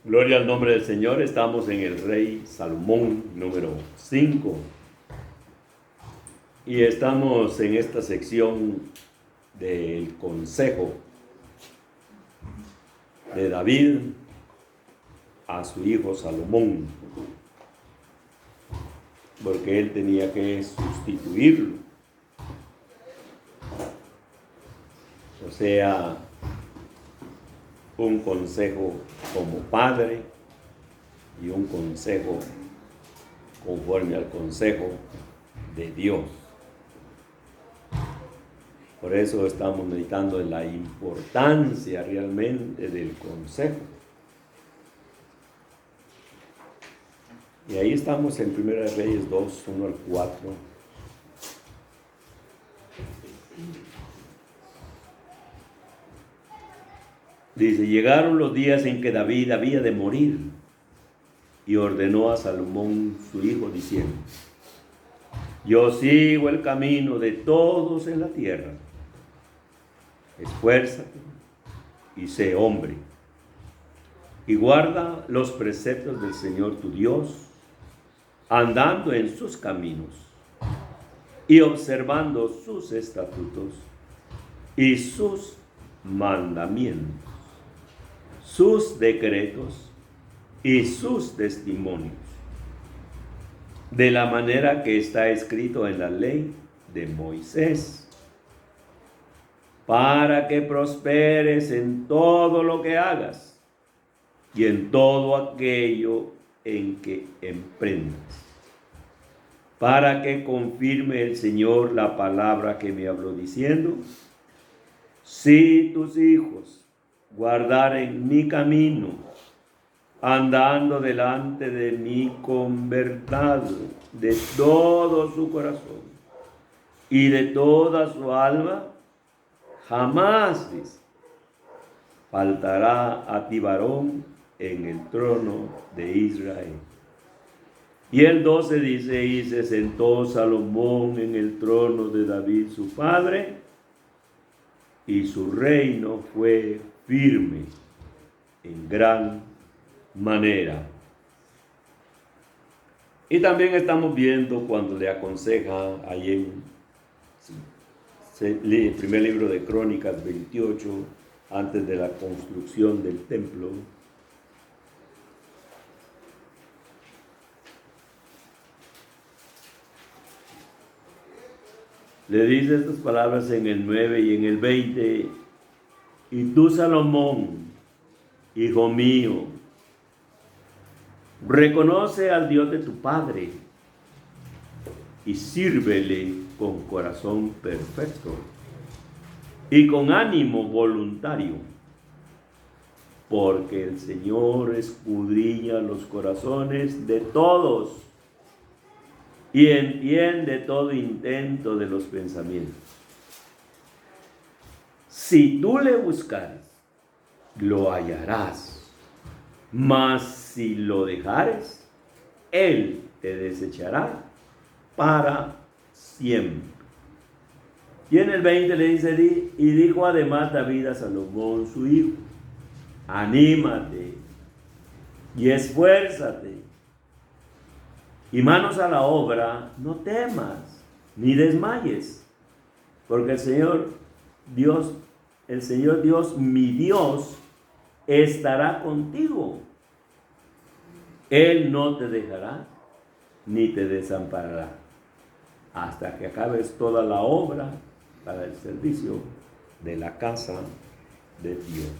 Gloria al nombre del Señor. Estamos en el Rey Salomón número 5 y estamos en esta sección del consejo de David a su hijo Salomón, porque él tenía que sustituirlo, o sea, un consejo como padre y un consejo conforme al consejo de Dios. Por eso estamos meditando en la importancia realmente del consejo. Y ahí estamos en 1 Reyes 2, 1 al 4. Dice: llegaron los días en que David había de morir, y ordenó a Salomón su hijo diciendo: yo sigo el camino de todos en la tierra. Esfuérzate y sé hombre, y guarda los preceptos del Señor tu Dios, andando en sus caminos y observando sus estatutos y sus mandamientos, sus decretos y sus testimonios, de la manera que está escrito en la ley de Moisés, para que prosperes en todo lo que hagas y en todo aquello en que emprendas, para que confirme el Señor la palabra que me habló diciendo: si tus hijos guardaren mi camino, andando delante de mí con verdad de todo su corazón y de toda su alma, jamás, dice, faltará a ti varón en el trono de Israel. Y el 12 dice: y se sentó Salomón en el trono de David su padre, y su reino fue firme en gran manera. Y también estamos viendo cuando le aconseja ahí en el primer libro de Crónicas 28, antes de la construcción del templo, le dice estas palabras en el 9 y en el 20: y tú, Salomón, hijo mío, reconoce al Dios de tu padre y sírvele con corazón perfecto y con ánimo voluntario, porque el Señor escudriña los corazones de todos y entiende todo intento de los pensamientos. Si tú le buscares, lo hallarás, mas si lo dejares, él te desechará para siempre. Y en el 20 le dice: y dijo además David a Salomón su hijo: anímate y esfuérzate, y manos a la obra, no temas ni desmayes, porque el Señor Dios, mi Dios, estará contigo. Él no te dejará ni te desamparará hasta que acabes toda la obra para el servicio de la casa de Dios.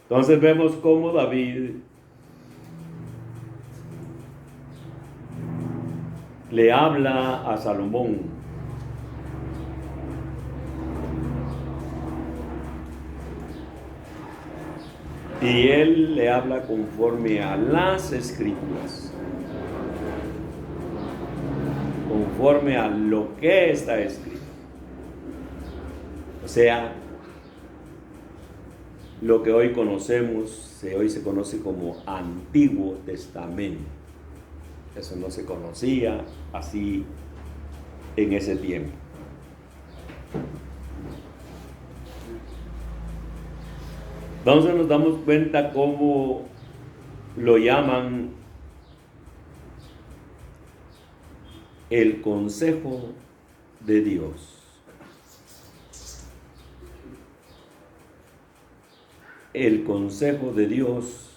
Entonces vemos cómo David le habla a Salomón y él le habla conforme a las Escrituras, conforme a lo que está escrito, o sea, lo que hoy conocemos, hoy se conoce como Antiguo Testamento. Eso no se conocía así en ese tiempo. Entonces nos damos cuenta cómo lo llaman el consejo de Dios. El consejo de Dios,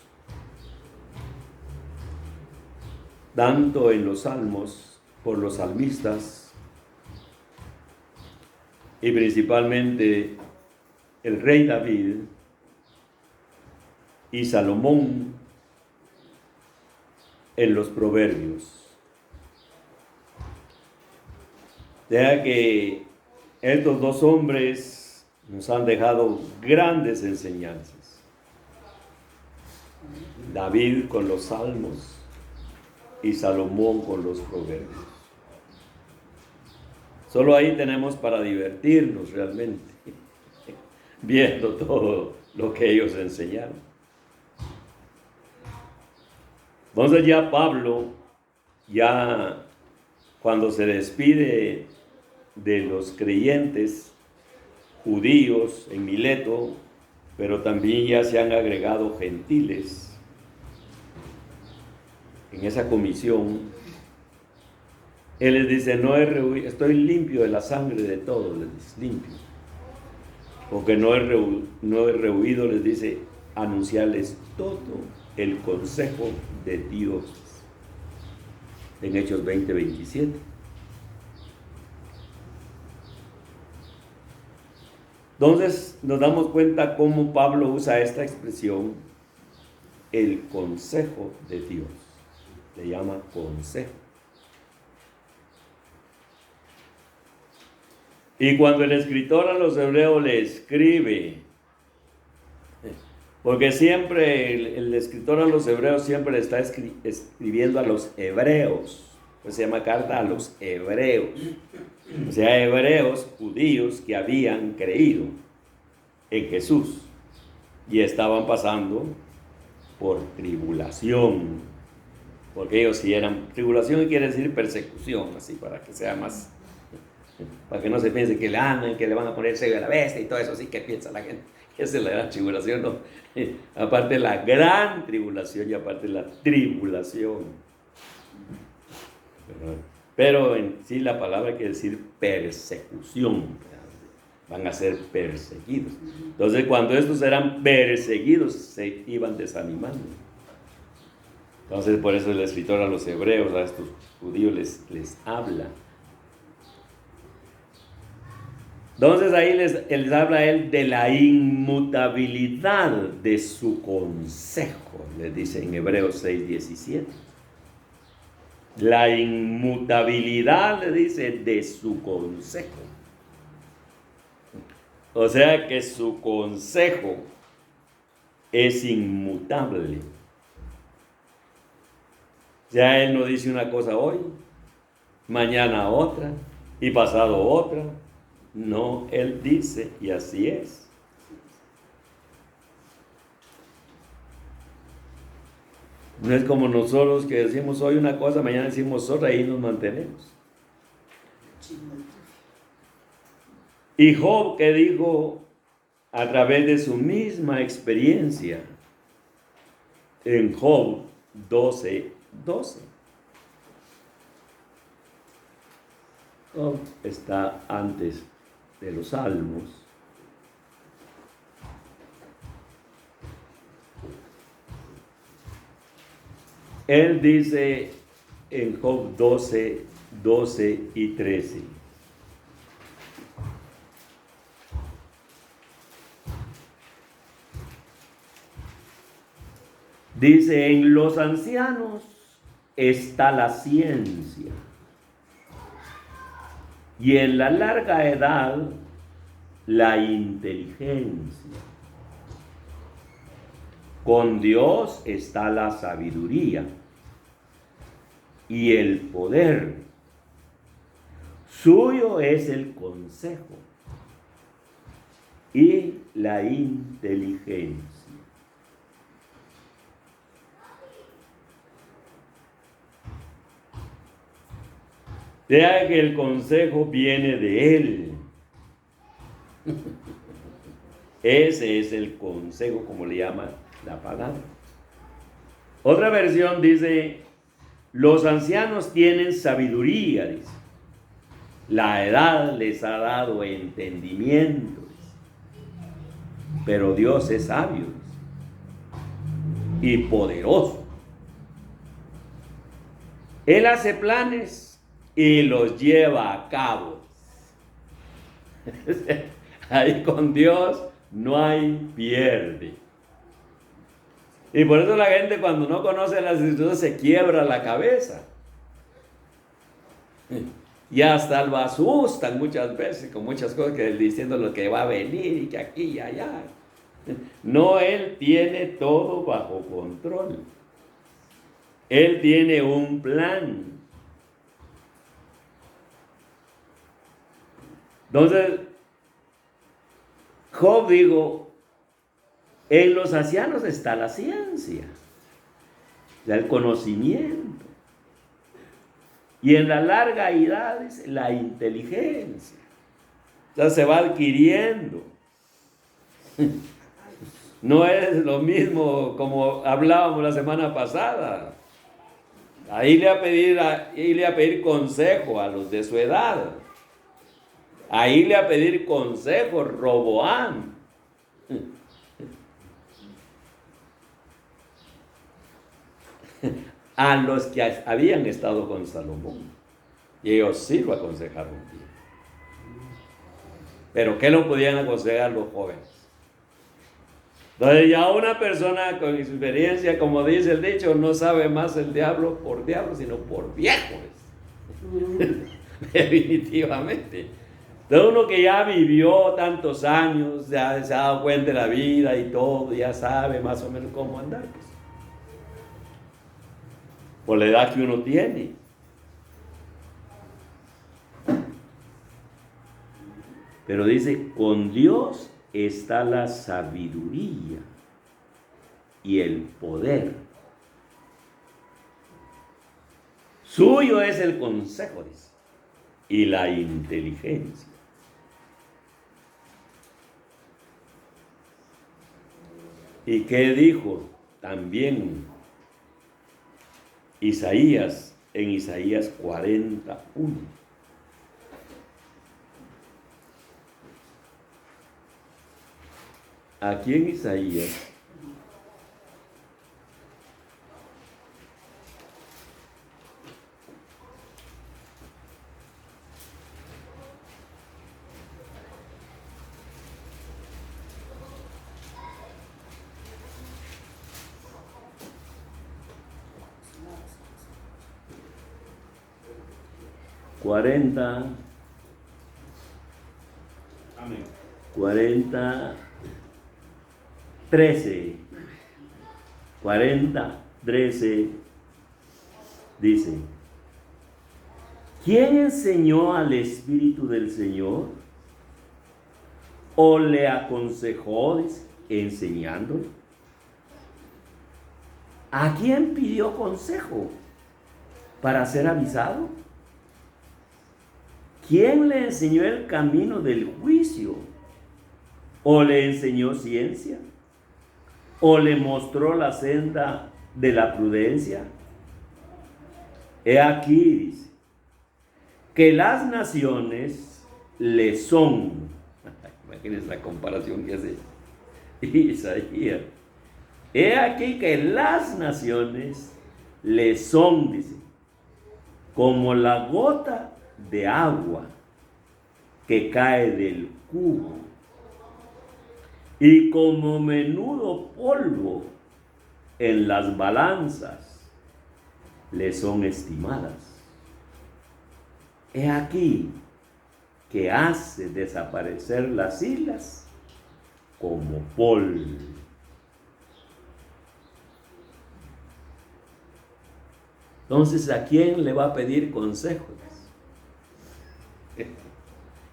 tanto en los salmos por los salmistas y principalmente el rey David y Salomón en los proverbios. Ya que estos dos hombres nos han dejado grandes enseñanzas. David con los salmos y Salomón con los proverbios. Solo ahí tenemos para divertirnos realmente, viendo todo lo que ellos enseñaron. Entonces ya Pablo, ya cuando se despide de los creyentes judíos en Mileto, pero también ya se han agregado gentiles en esa comisión, él les dice, estoy limpio de la sangre de todos, les dice, limpio, porque no he rehuido, les dice, anunciarles todo el consejo de Dios, en Hechos 20:27. Entonces nos damos cuenta cómo Pablo usa esta expresión, el consejo de Dios. Le llama consejo. Y cuando el escritor a los hebreos le escribe, porque siempre el escritor a los hebreos siempre le está escribiendo a los hebreos, pues se llama carta a los hebreos, o sea, hebreos judíos que habían creído en Jesús y estaban pasando por tribulación, porque ellos sí eran, tribulación quiere decir persecución, así para que sea más, para que no se piense que le aman, que le van a poner sello a la bestia y todo eso, así que piensa la gente, que esa es la gran tribulación, no, aparte la gran tribulación y aparte la tribulación, pero en sí la palabra quiere decir persecución, van a ser perseguidos. Entonces cuando estos eran perseguidos se iban desanimando. Entonces por eso el escritor a los hebreos, a estos judíos les habla. Entonces ahí les habla a él de la inmutabilidad de su consejo, les dice en Hebreos 6:17. La inmutabilidad, le dice, de su consejo. O sea que su consejo es inmutable. Ya él no dice una cosa hoy, mañana otra y pasado otra. No, él dice y así es. No es como nosotros que decimos hoy una cosa, mañana decimos otra y ahí nos mantenemos. Y Job, que dijo a través de su misma experiencia en Job 12:12. Job está antes de los salmos. Él dice en Job 12:12 y 13. Dice, en los ancianos está la ciencia, y en la larga edad la inteligencia. Con Dios está la sabiduría y el poder. Suyo es el consejo y la inteligencia. Vea que el consejo viene de Él. Ese es el consejo, como le llama la palabra. Otra versión dice, los ancianos tienen sabiduría, dice. La edad les ha dado entendimiento, dice. Pero Dios es sabio, dice, y poderoso. Él hace planes y los lleva a cabo. Ahí con Dios no hay pierde. Y por eso la gente cuando no conoce las escrituras se quiebra la cabeza. Y hasta lo asustan muchas veces con muchas cosas, que diciendo lo que va a venir y que aquí y allá. No, Él tiene todo bajo control. Él tiene un plan. Entonces, Job dijo, en los ancianos está la ciencia, ya el conocimiento. Y en la larga edad es la inteligencia. Ya se va adquiriendo. No es lo mismo como hablábamos la semana pasada. Irle a pedir consejo a los de su edad. A irle a pedir consejo Roboam. A los que habían estado con Salomón. Y ellos sí lo aconsejaron bien. Pero ¿qué lo podían aconsejar los jóvenes? Entonces ya una persona con experiencia, como dice el dicho, no sabe más el diablo por diablo, sino por viejo. Definitivamente. Entonces uno que ya vivió tantos años, ya se ha dado cuenta de la vida y todo, ya sabe más o menos cómo andar. Pues. Por la edad que uno tiene. Pero dice, con Dios está la sabiduría y el poder. Suyo es el consejo, dice, y la inteligencia. ¿Y qué dijo también Isaías en Isaías 41? Aquí en Isaías Amén. 13 dice, ¿quién enseñó al Espíritu del Señor? ¿O le aconsejó enseñándole? ¿A quién pidió consejo para ser avisado? ¿Quién le enseñó el camino del juicio? ¿O le enseñó ciencia? ¿O le mostró la senda de la prudencia? He aquí, dice, que las naciones le son. Imagínense la comparación que hace Isaías. He aquí que las naciones le son, dice, como la gota de agua que cae del cubo, y como menudo polvo en las balanzas le son estimadas. He aquí que hace desaparecer las islas como polvo. Entonces, ¿a quién le va a pedir consejos?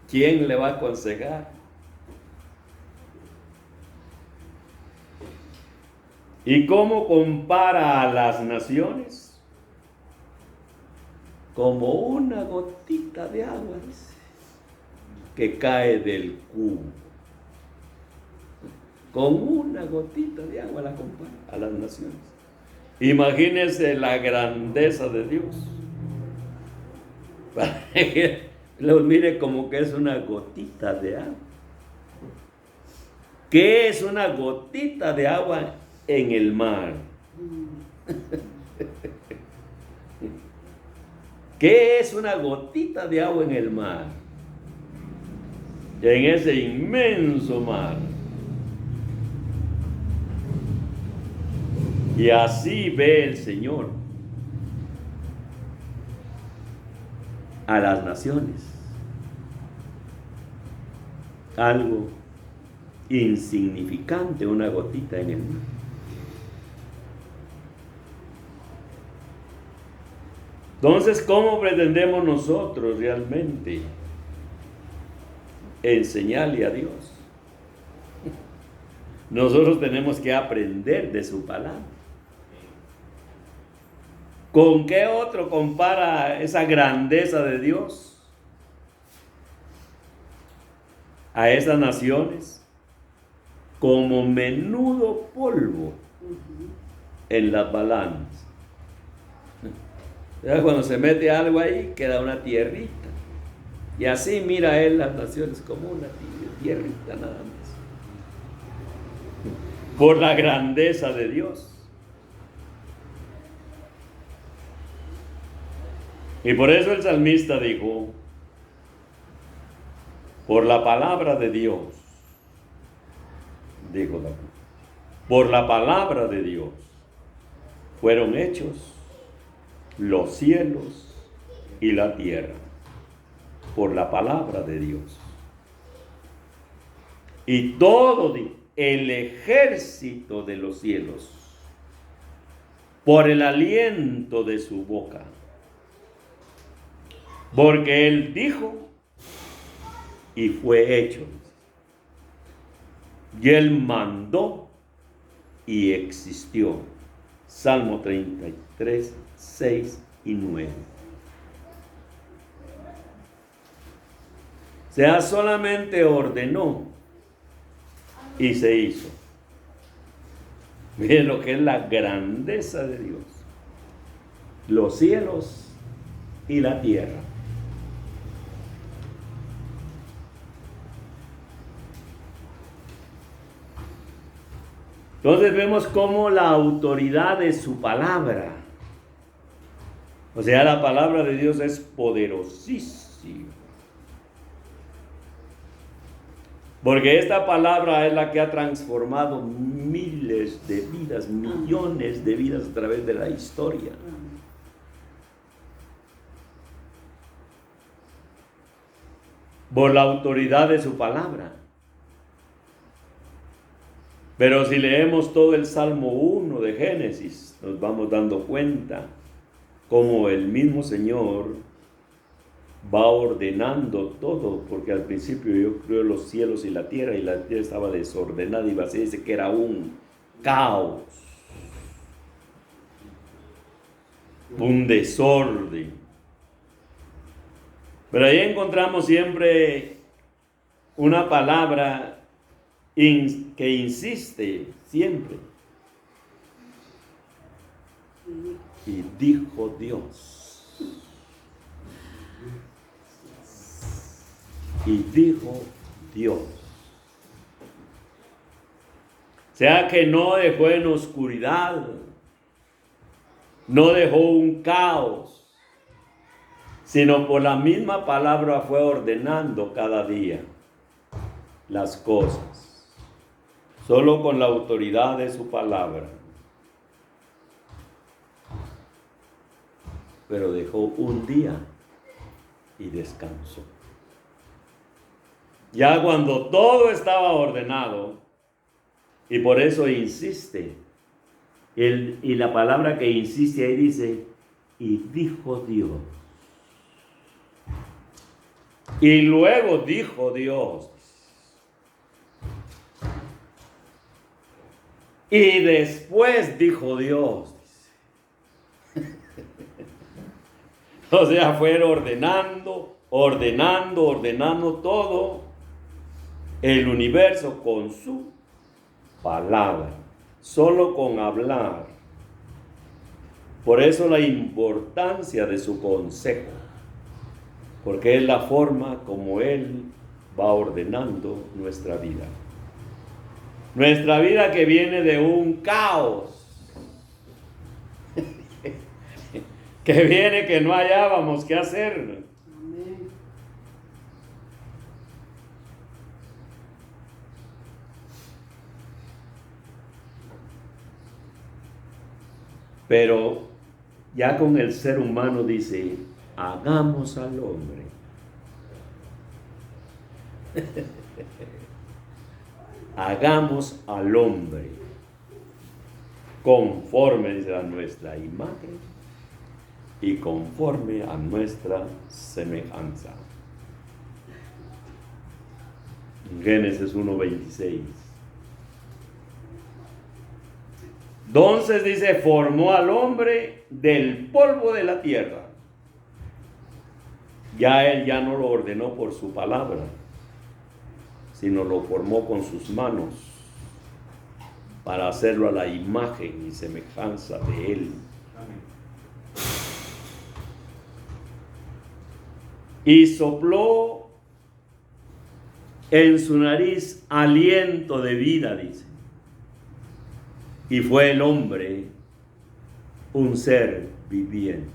¿Quién le va a aconsejar? ¿Y cómo compara a las naciones? Como una gotita de agua, dice, que cae del cubo. Con una gotita de agua la compara a las naciones. Imagínense la grandeza de Dios. Para que los mire como que es una gotita de agua. ¿Qué es una gotita de agua en el mar? ¿Qué es una gotita de agua en el mar? En ese inmenso mar. Y así ve el Señor a las naciones. Algo insignificante, una gotita en el mar. Entonces, ¿cómo pretendemos nosotros realmente enseñarle a Dios? Nosotros tenemos que aprender de su palabra. ¿Con qué otro compara esa grandeza de Dios a esas naciones? Como menudo polvo en las balanzas. Cuando se mete algo ahí, queda una tierrita. Y así mira él las naciones como una tierrita nada más. Por la grandeza de Dios. Y por eso el salmista dijo, por la palabra de Dios, dijo David, por la palabra de Dios fueron hechos los cielos y la tierra, por la palabra de Dios. Y todo el ejército de los cielos, por el aliento de su boca. Porque él dijo y fue hecho. Y él mandó y existió. Salmo 33, 6 y 9. O sea, solamente ordenó y se hizo. Miren lo que es la grandeza de Dios. Los cielos y la tierra. Entonces vemos cómo la autoridad de su palabra, o sea, la palabra de Dios es poderosísima. Porque esta palabra es la que ha transformado miles de vidas, millones de vidas a través de la historia. Por la autoridad de su palabra. Pero si leemos todo el Salmo 1 de Génesis, nos vamos dando cuenta cómo el mismo Señor va ordenando todo, porque al principio yo creo los cielos y la tierra estaba desordenada y vacía, dice que era un caos, un desorden. Pero ahí encontramos siempre una palabra que insiste siempre. Y dijo Dios. Y dijo Dios. O sea que no dejó en oscuridad, no dejó un caos, sino por la misma palabra fue ordenando cada día las cosas. Solo con la autoridad de su palabra. Pero dejó un día y descansó. Ya cuando todo estaba ordenado, y por eso insiste, y la palabra que insiste ahí dice, y dijo Dios. Y luego dijo Dios. Y después dijo Dios. O sea, fue ordenando todo el universo con su palabra, solo con hablar. Por eso la importancia de su consejo, porque es la forma como Él va ordenando nuestra vida. Nuestra vida que viene de un caos, que viene que no hallábamos qué hacer. Amén. Pero ya con el ser humano dice, hagamos al hombre. Hagamos al hombre conforme, dice, a nuestra imagen y conforme a nuestra semejanza. Génesis 1:26. Entonces dice, formó al hombre del polvo de la tierra. Ya Él ya no lo ordenó por su palabra, sino lo formó con sus manos para hacerlo a la imagen y semejanza de Él. Y sopló en su nariz aliento de vida, dice. Y fue el hombre un ser viviente.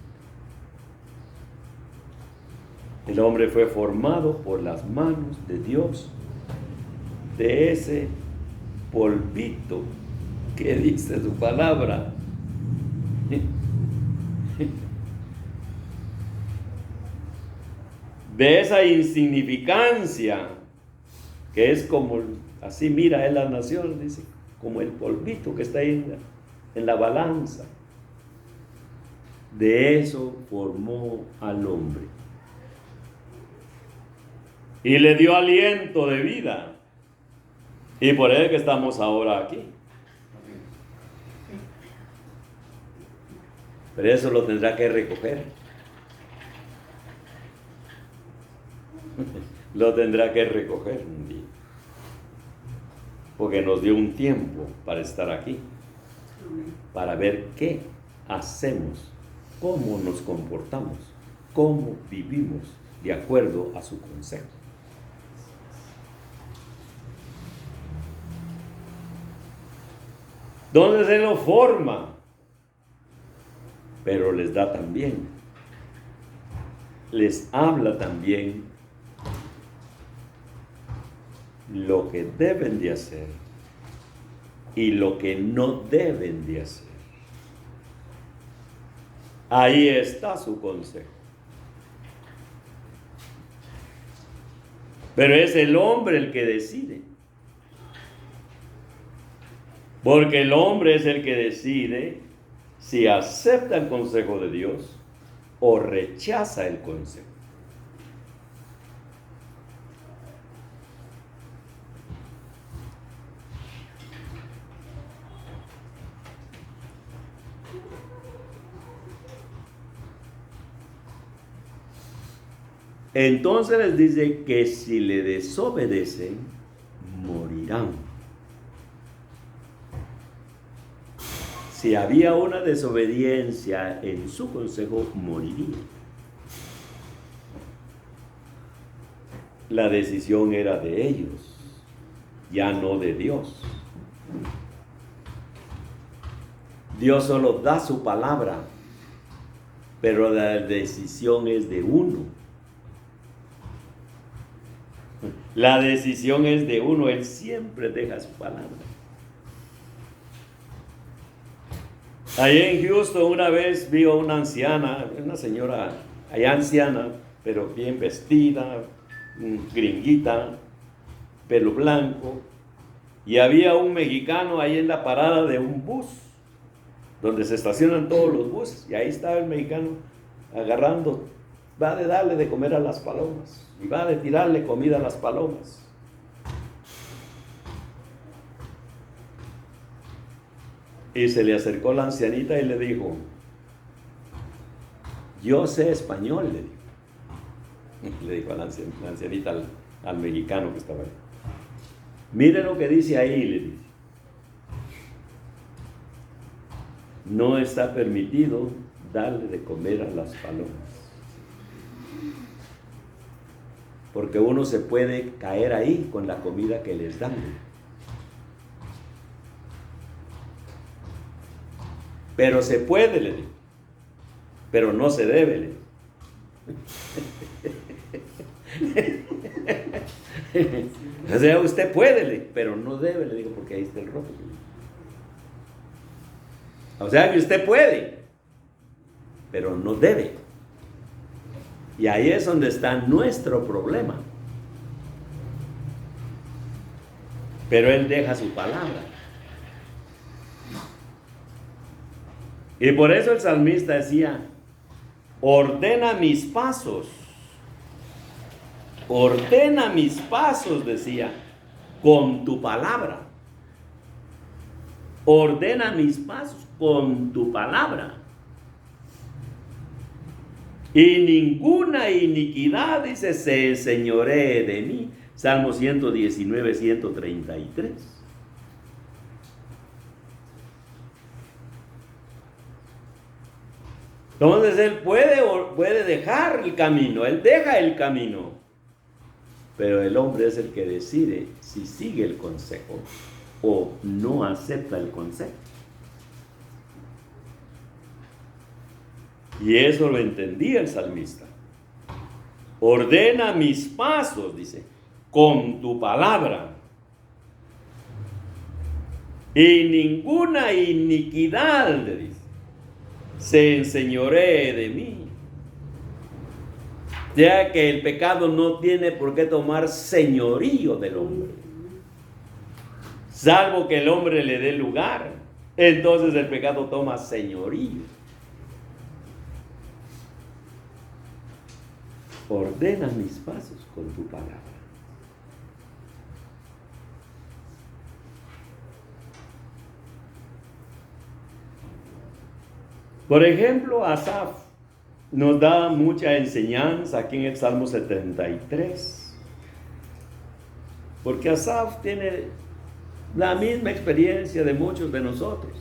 El hombre fue formado por las manos de Dios, de ese polvito que dice su palabra. De esa insignificancia que es como, así mira él las naciones, dice, como el polvito que está ahí en la balanza. De eso formó al hombre. Y le dio aliento de vida. Y por eso que estamos ahora aquí. Pero eso lo tendrá que recoger. Lo tendrá que recoger un día. Porque nos dio un tiempo para estar aquí. Para ver qué hacemos, cómo nos comportamos, cómo vivimos de acuerdo a su consejo. Donde se lo forma, pero les da también, les habla también lo que deben de hacer y lo que no deben de hacer. Ahí está su consejo. Pero es el hombre el que decide. Porque el hombre es el que decide si acepta el consejo de Dios o rechaza el consejo. Entonces les dice que si le desobedecen, morirán. Si había una desobediencia en su consejo, moriría. La decisión era de ellos, ya no de Dios. Dios solo da su palabra, pero la decisión es de uno. La decisión es de uno, Él siempre deja su palabra. Allí en Houston una vez vi a una anciana, una señora allá anciana, pero bien vestida, gringuita, pelo blanco, y había un mexicano ahí en la parada de un bus, donde se estacionan todos los buses, y ahí estaba el mexicano agarrando, va de darle de comer a las palomas, y va de tirarle comida a las palomas. Y se le acercó la ancianita y le dijo, yo sé español, le dijo. Le dijo a la ancianita al mexicano que estaba ahí. Mire lo que dice ahí, le dice. no está permitido darle de comer a las palomas. Porque uno se puede caer ahí con la comida que les dan. Pero se puede, le digo. Pero no se debe, le digo. O sea, usted puede, pero no debe, le digo, porque ahí está el rojo. O sea que usted puede, pero no debe. Y ahí es donde está nuestro problema. Pero Él deja su palabra. Y por eso el salmista decía, ordena mis pasos, decía, con tu palabra. Ordena mis pasos con tu palabra. Y ninguna iniquidad, dice, se enseñoree de mí. Salmo 119, 133. Entonces Él puede dejar el camino, Él deja el camino. Pero el hombre es el que decide si sigue el consejo o no acepta el consejo. Y eso lo entendía el salmista. Ordena mis pasos, dice, con tu palabra. Y ninguna iniquidad, le dice, se enseñoree de mí. Ya que el pecado no tiene por qué tomar señorío del hombre. Salvo que el hombre le dé lugar. Entonces el pecado toma señorío. Ordena mis pasos con tu palabra. Por ejemplo, Asaf nos da mucha enseñanza aquí en el Salmo 73. Porque Asaf tiene la misma experiencia de muchos de nosotros.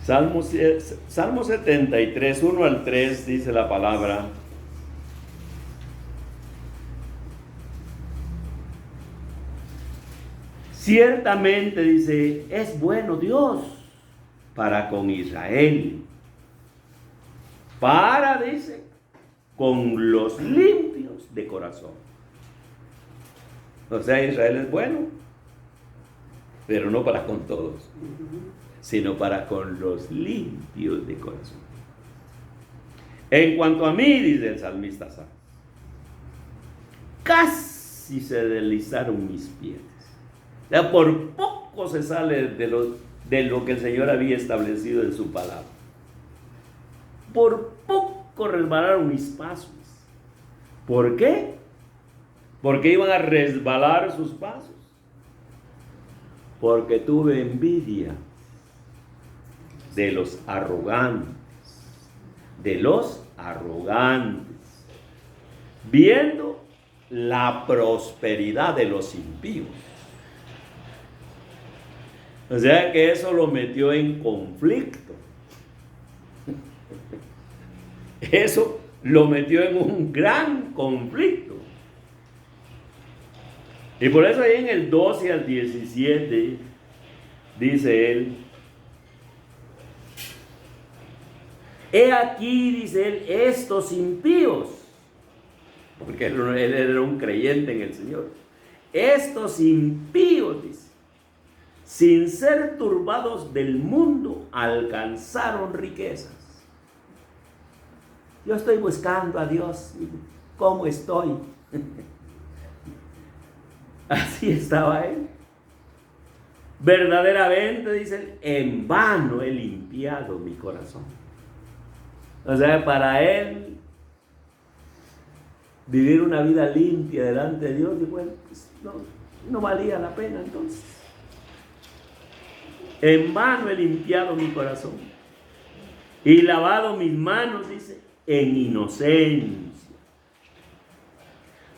Salmo 73, 1 al 3, dice la palabra. Ciertamente, dice, es bueno Dios para con Israel. Dice, con los limpios de corazón. O sea, Israel es bueno, pero no para con todos, sino para con los limpios de corazón. En cuanto a mí, dice el salmista, casi se deslizaron mis pies. Ya por poco se sale de lo que el Señor había establecido en su palabra. Por poco resbalaron mis pasos. ¿Por qué? Porque iban a resbalar sus pasos. Porque tuve envidia de los arrogantes. Viendo la prosperidad de los impíos. O sea que eso lo metió en conflicto. Eso lo metió en un gran conflicto. Y por eso ahí en el 12 al 17 dice él, he aquí, dice él, estos impíos, porque él era un creyente en el Señor, estos impíos, dice, sin ser turbados del mundo, alcanzaron riquezas. Yo estoy buscando a Dios. ¿Cómo estoy? Así estaba él. Verdaderamente, dice él, en vano he limpiado mi corazón. O sea, para él, vivir una vida limpia delante de Dios, y bueno, pues no valía la pena entonces. En vano he limpiado mi corazón y lavado mis manos, dice, en inocencia,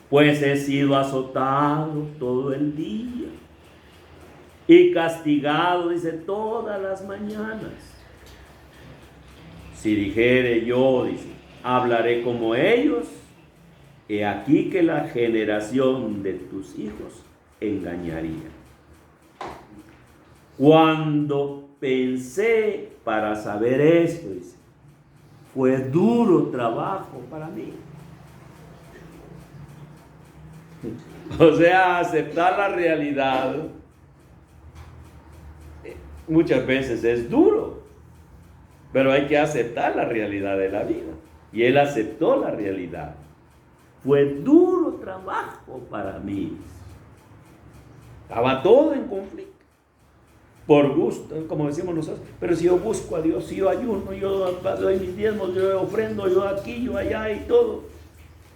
pues he sido azotado todo el día y castigado, dice, todas las mañanas. Si dijere yo, dice, hablaré como ellos, he aquí que la generación de tus hijos engañaría. Cuando pensé para saber esto, dice, fue duro trabajo para mí. O sea, aceptar la realidad muchas veces es duro, pero hay que aceptar la realidad de la vida. Y él aceptó la realidad. Fue duro trabajo para mí. Estaba todo en conflicto. Por gusto, como decimos nosotros. Pero si yo busco a Dios, si yo ayuno, yo doy mis diezmos, yo ofrendo, yo aquí, yo allá y todo.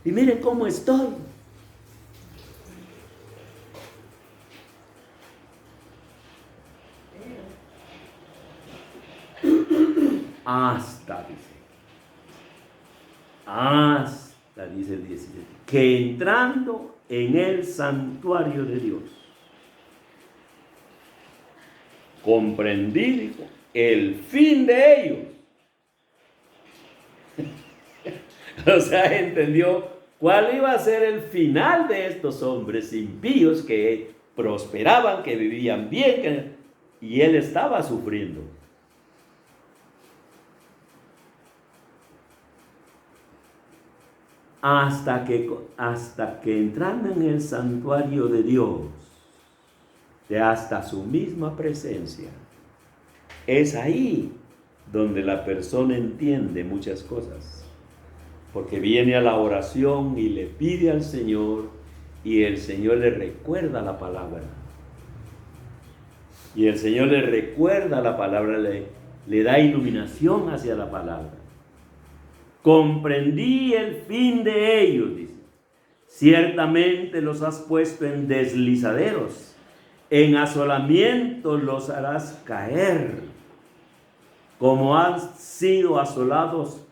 Y miren cómo estoy. Hasta, dice el 17, que entrando en el santuario de Dios, comprendí, dijo, el fin de ellos. O sea, entendió cuál iba a ser el final de estos hombres impíos que prosperaban, que vivían bien, y él estaba sufriendo. Hasta que entrando en el santuario de Dios, de hasta su misma presencia, es ahí donde la persona entiende muchas cosas, porque viene a la oración y le pide al Señor, y el Señor le recuerda la palabra, y el Señor le recuerda la palabra, le da iluminación hacia la palabra. Comprendí el fin de ellos, dice. Ciertamente los has puesto en deslizaderos, en asolamientos los harás caer, como han sido asolados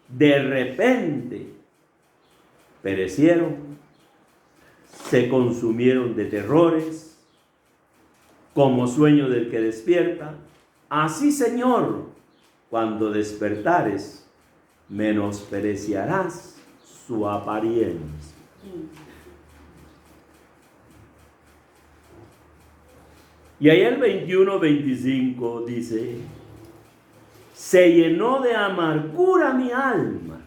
de repente. Perecieron, se consumieron de terrores, como sueño del que despierta. Así, Señor, cuando despertares, menospreciarás su apariencia. Y ahí el 21-25 dice, se llenó de amargura mi alma,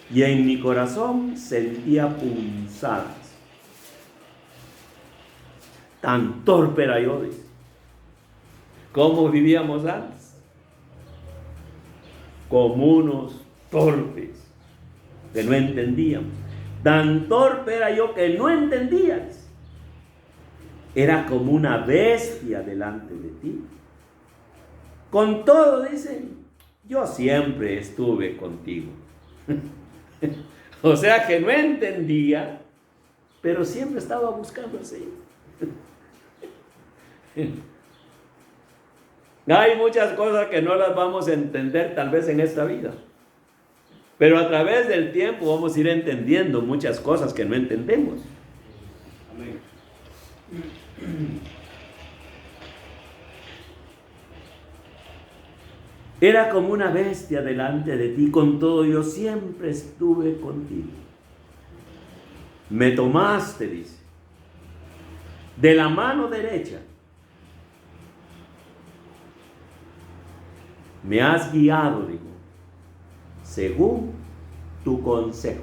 y en mi corazón sentía punzadas. Tan torpe era yo, dice. ¿Cómo vivíamos antes? Como unos torpes que no entendíamos. Tan torpe era yo que no entendía. Era como una bestia delante de ti. Con todo, dicen, yo siempre estuve contigo. O sea que no entendía, pero siempre estaba buscando al Señor. Hay muchas cosas que no las vamos a entender tal vez en esta vida, pero a través del tiempo vamos a ir entendiendo muchas cosas que no entendemos. Amén. Era como una bestia delante de ti, con todo yo siempre estuve contigo. Me tomaste, dice, de la mano derecha. Me has guiado, digo, según tu consejo.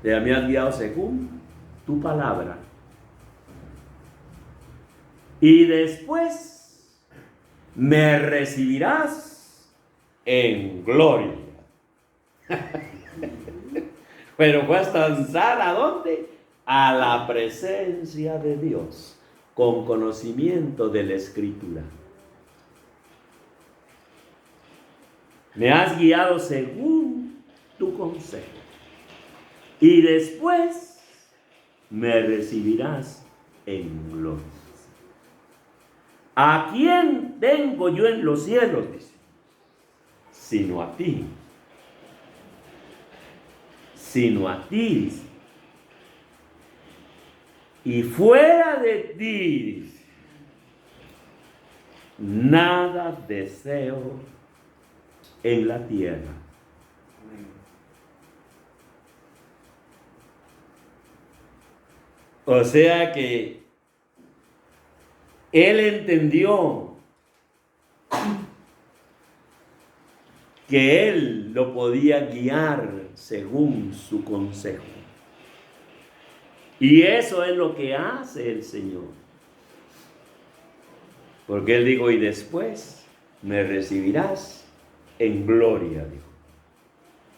Me has guiado según tu palabra. Y después me recibirás en gloria. Pero fue hasta danzar ¿a dónde? A la presencia de Dios, con conocimiento de la Escritura. Me has guiado según tu consejo. Y después me recibirás en gloria. ¿A quién tengo yo en los cielos? Dice, sino a ti. Sino a ti, dice. Y fuera de ti, nada deseo en la tierra. O sea que él entendió que él lo podía guiar según su consejo. Y eso es lo que hace el Señor. Porque él dijo, y después me recibirás en gloria, dijo.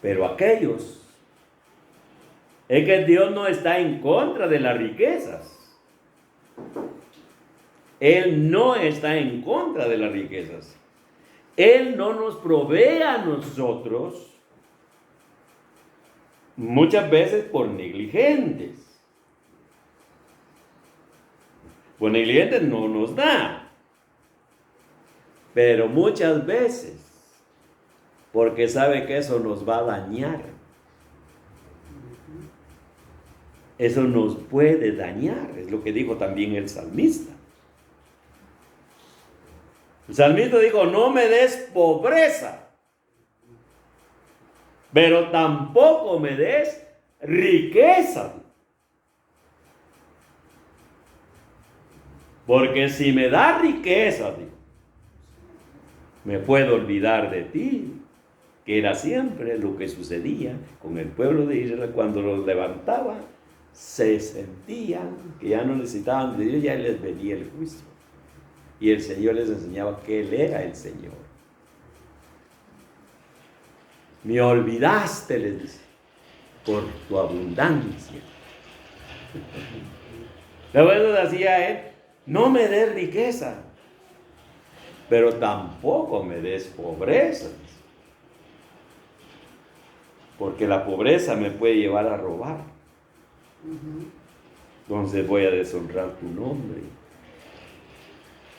Pero aquellos, es que Dios no está en contra de las riquezas. Él no está en contra de las riquezas. Él no nos provee a nosotros muchas veces por negligentes. Por negligentes no nos da. Pero muchas veces porque sabe que eso nos va a dañar. Eso nos puede dañar, es lo que dijo también el salmista. El salmista dijo, no me des pobreza, pero tampoco me des riqueza. Porque si me da riqueza, me puedo olvidar de ti, que era siempre lo que sucedía con el pueblo de Israel cuando los levantaba. Se sentían que ya no necesitaban de Dios, ya les venía el juicio. Y el Señor les enseñaba que Él era el Señor. Me olvidaste, les dice, por tu abundancia. Luego decía Él, no me des riqueza, pero tampoco me des pobreza. Porque la pobreza me puede llevar a robar. Entonces voy a deshonrar tu nombre.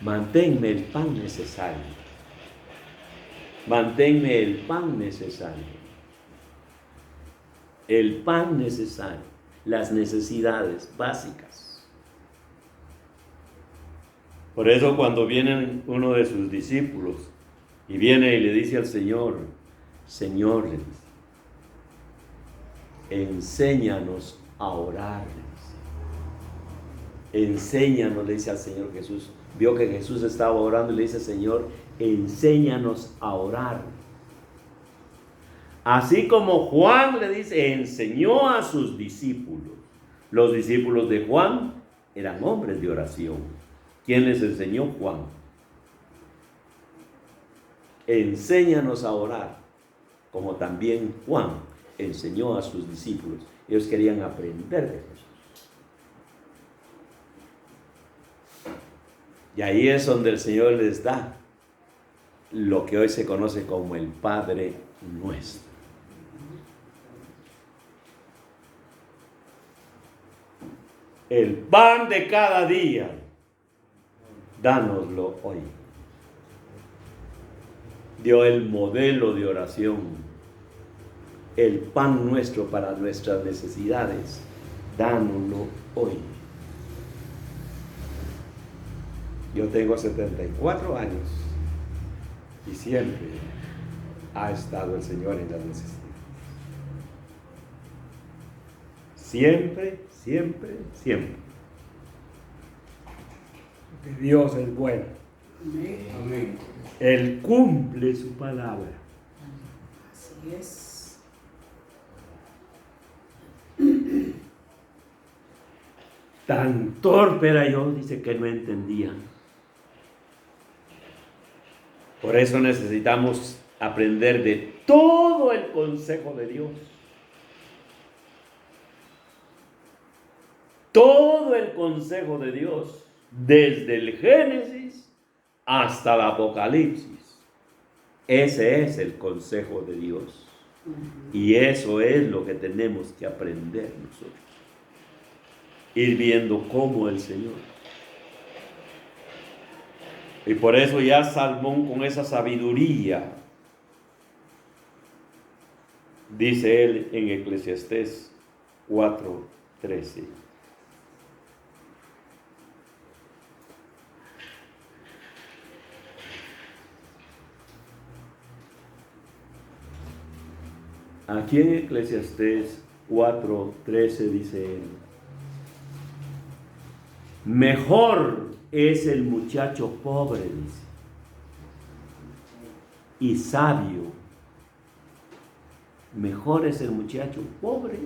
Manténme el pan necesario. Manténme el pan necesario. El pan necesario. Las necesidades básicas. Por eso cuando viene uno de sus discípulos y viene y le dice al Señor, Señor, le dice, enséñanos a orar. Enséñanos, le dice al Señor Jesús. Vio que Jesús estaba orando y le dice, Señor, enséñanos a orar. Así como Juan le dice, enseñó a sus discípulos. Los discípulos de Juan eran hombres de oración. ¿Quién les enseñó? Juan. Enséñanos a orar, como también Juan enseñó a sus discípulos. Ellos querían aprender de Jesús. Y ahí es donde el Señor les da lo que hoy se conoce como el Padre Nuestro. El pan de cada día, dánoslo hoy. Dio el modelo de oración, el pan nuestro para nuestras necesidades, dánoslo hoy. Yo tengo 74 años y siempre ha estado el Señor en las necesidades. Siempre, siempre, siempre. Porque Dios es bueno. Amén. Él cumple su palabra. Así es. Tan torpe era yo, dice, que no entendía. Por eso necesitamos aprender de todo el consejo de Dios. Todo el consejo de Dios, desde el Génesis hasta el Apocalipsis. Ese es el consejo de Dios. Y eso es lo que tenemos que aprender nosotros. Ir viendo cómo el Señor. Y por eso ya Salmón, con esa sabiduría, dice él en Eclesiastés 4:13, Aquí en Eclesiastés 4:13 dice él: mejor es el muchacho pobre, dice, y sabio. Mejor es el muchacho pobre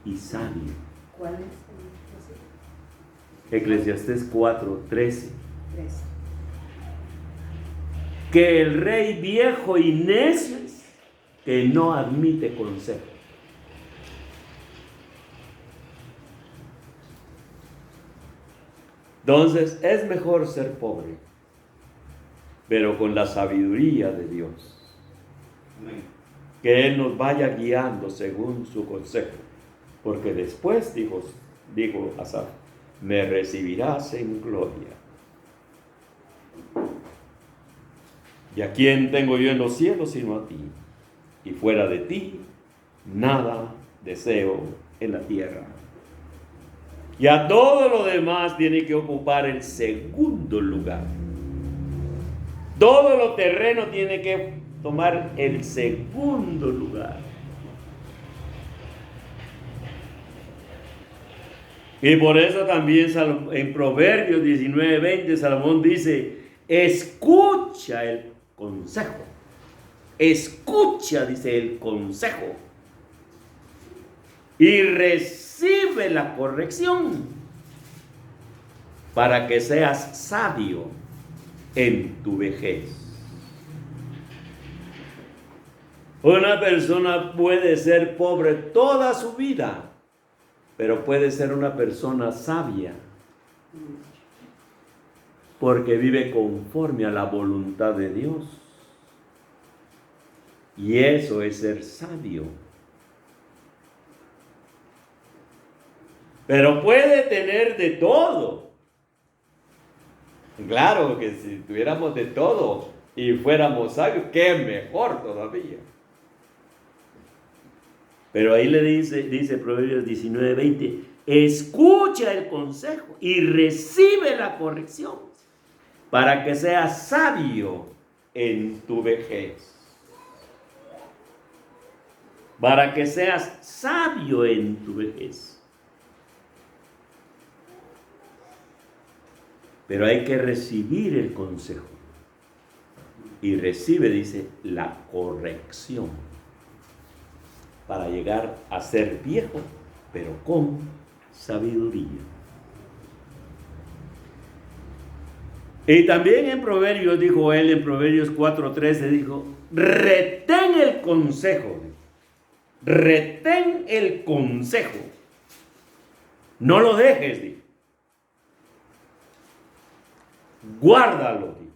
y sabio. ¿Cuál es? Eclesiastés 4:13. 13. Que el rey viejo y necio que no admite consejo. Entonces es mejor ser pobre, pero con la sabiduría de Dios. Que Él nos vaya guiando según su consejo. Porque después dijo Asaf: me recibirás en gloria. ¿Y a quién tengo yo en los cielos sino a ti? Y fuera de ti, nada deseo en la tierra. Y a todo lo demás tiene que ocupar el segundo lugar. Todo lo terreno tiene que tomar el segundo lugar. Y por eso también en Proverbios 19:20 Salomón dice: escucha el consejo. Escucha, dice, el consejo. Y recibe la corrección para que seas sabio en tu vejez. Una persona puede ser pobre toda su vida, pero puede ser una persona sabia porque vive conforme a la voluntad de Dios. Y eso es ser sabio. Pero puede tener de todo. Claro que si tuviéramos de todo y fuéramos sabios, qué mejor todavía. Pero ahí le dice Proverbios 19:20, escucha el consejo y recibe la corrección para que seas sabio en tu vejez. Para que seas sabio en tu vejez. Pero hay que recibir el consejo. Y recibe, dice, la corrección. Para llegar a ser viejo, pero con sabiduría. Y también en Proverbios, dijo él, en Proverbios 4:13, dijo: retén el consejo. Retén el consejo. No lo dejes, dijo. Guárdalo, dijo.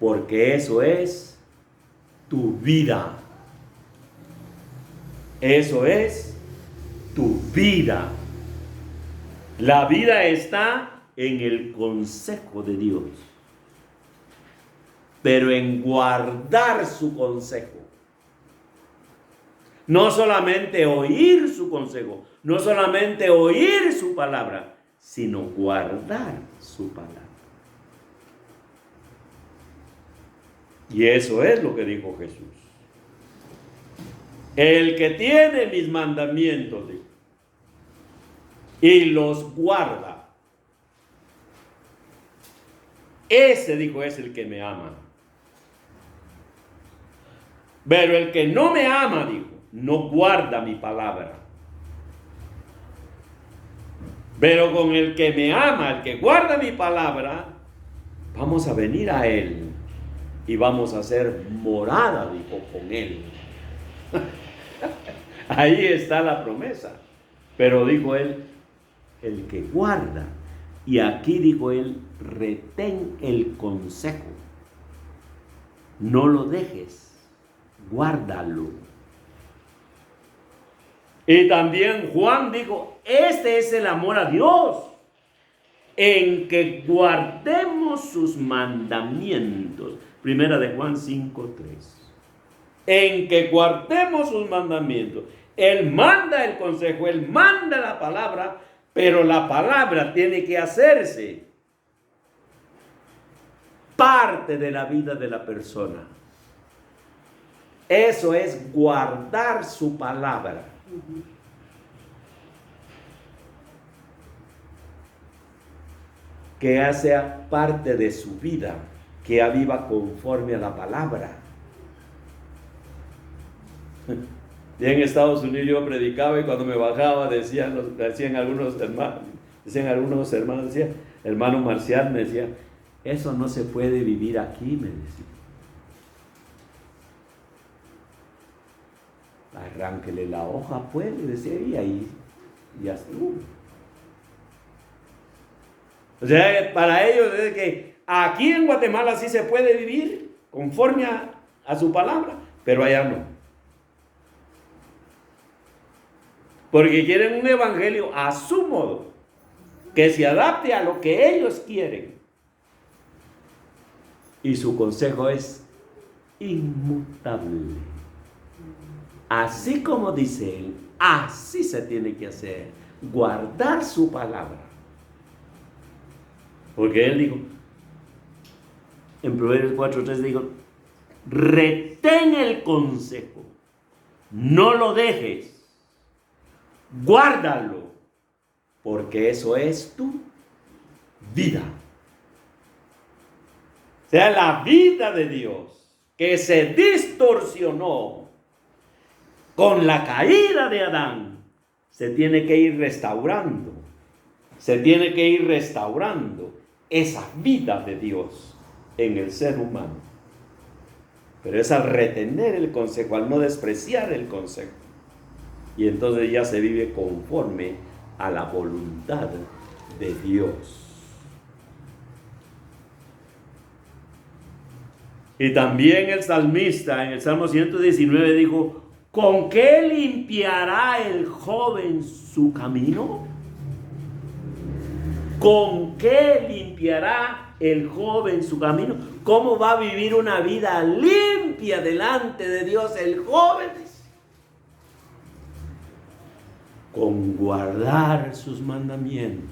Porque eso es tu vida. Eso es tu vida. La vida está en el consejo de Dios. Pero en guardar su consejo. No solamente oír su consejo, no solamente oír su palabra, sino guardar su palabra. Y eso es lo que dijo Jesús. El que tiene mis mandamientos, dijo, y los guarda, ese, dijo, es el que me ama. Pero el que no me ama, dijo, no guarda mi palabra. Pero con el que me ama, el que guarda mi palabra, vamos a venir a él y vamos a hacer morada, dijo, con él. Ahí está la promesa. Pero dijo él, el que guarda. Y aquí dijo él, retén el consejo. No lo dejes, guárdalo. Y también Juan dijo, este es el amor a Dios, en que guardemos sus mandamientos. Primera de Juan 5:3. En que guardemos sus mandamientos. Él manda el consejo, él manda la palabra, pero la palabra tiene que hacerse parte de la vida de la persona. Eso es guardar su palabra. Que sea parte de su vida, que viva conforme a la palabra. Y en Estados Unidos yo predicaba y cuando me bajaba decían algunos hermanos, decía, hermano Marcial me decía, eso no se puede vivir aquí, me decía. Arránquele la hoja, pues, le decía, y ahí ya estuvo. O sea, para ellos es que aquí en Guatemala sí se puede vivir conforme a su palabra, pero allá no. Porque quieren un evangelio a su modo, que se adapte a lo que ellos quieren. Y su consejo es inmutable. Así como dice él, así se tiene que hacer, guardar su palabra. Porque él dijo, en Proverbios 4:3 dijo, retén el consejo, no lo dejes, guárdalo, porque eso es tu vida. O sea, la vida de Dios, que se distorsionó con la caída de Adán, se tiene que ir restaurando. Se tiene que ir restaurando esa vida de Dios en el ser humano. Pero es al retener el consejo, al no despreciar el consejo. Y entonces ya se vive conforme a la voluntad de Dios. Y también el salmista en el Salmo 119 dijo, ¿con qué limpiará el joven su camino? ¿Con qué limpiará el joven su camino? ¿Cómo va a vivir una vida limpia delante de Dios el joven? Con guardar sus mandamientos.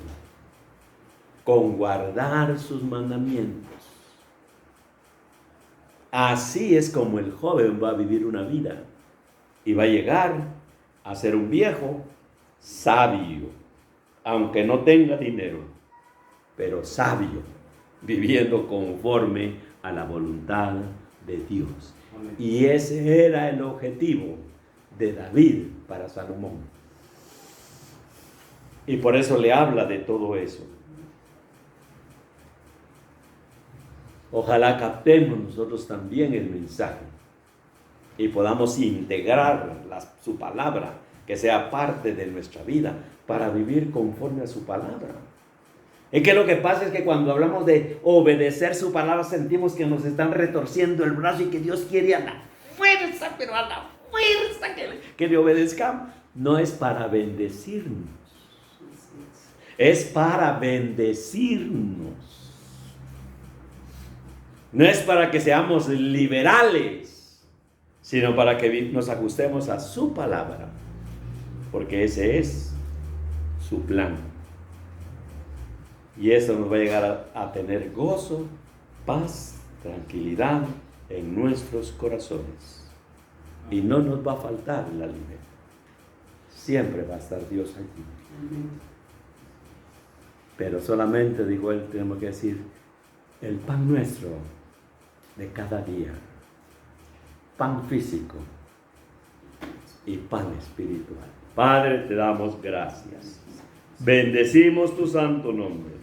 Con guardar sus mandamientos. Así es como el joven va a vivir una vida. Y va a llegar a ser un viejo sabio, aunque no tenga dinero, pero sabio, viviendo conforme a la voluntad de Dios. Amén. Y ese era el objetivo de David para Salomón. Y por eso le habla de todo eso. Ojalá captemos nosotros también el mensaje y podamos integrar su palabra, que sea parte de nuestra vida, para vivir conforme a su palabra. Es que lo que pasa es que cuando hablamos de obedecer su palabra, sentimos que nos están retorciendo el brazo y que Dios quiere a la fuerza, pero a la fuerza que le obedezcamos. No es para bendecirnos, es para bendecirnos. No es para que seamos liberales, sino para que nos ajustemos a su palabra, porque ese es su plan. Y eso nos va a llegar a tener gozo, paz, tranquilidad en nuestros corazones. Y no nos va a faltar la libertad. Siempre va a estar Dios aquí. Pero solamente, dijo él, tenemos que decir, el pan nuestro de cada día, pan físico y pan espiritual. Padre, te damos gracias. Bendecimos tu santo nombre.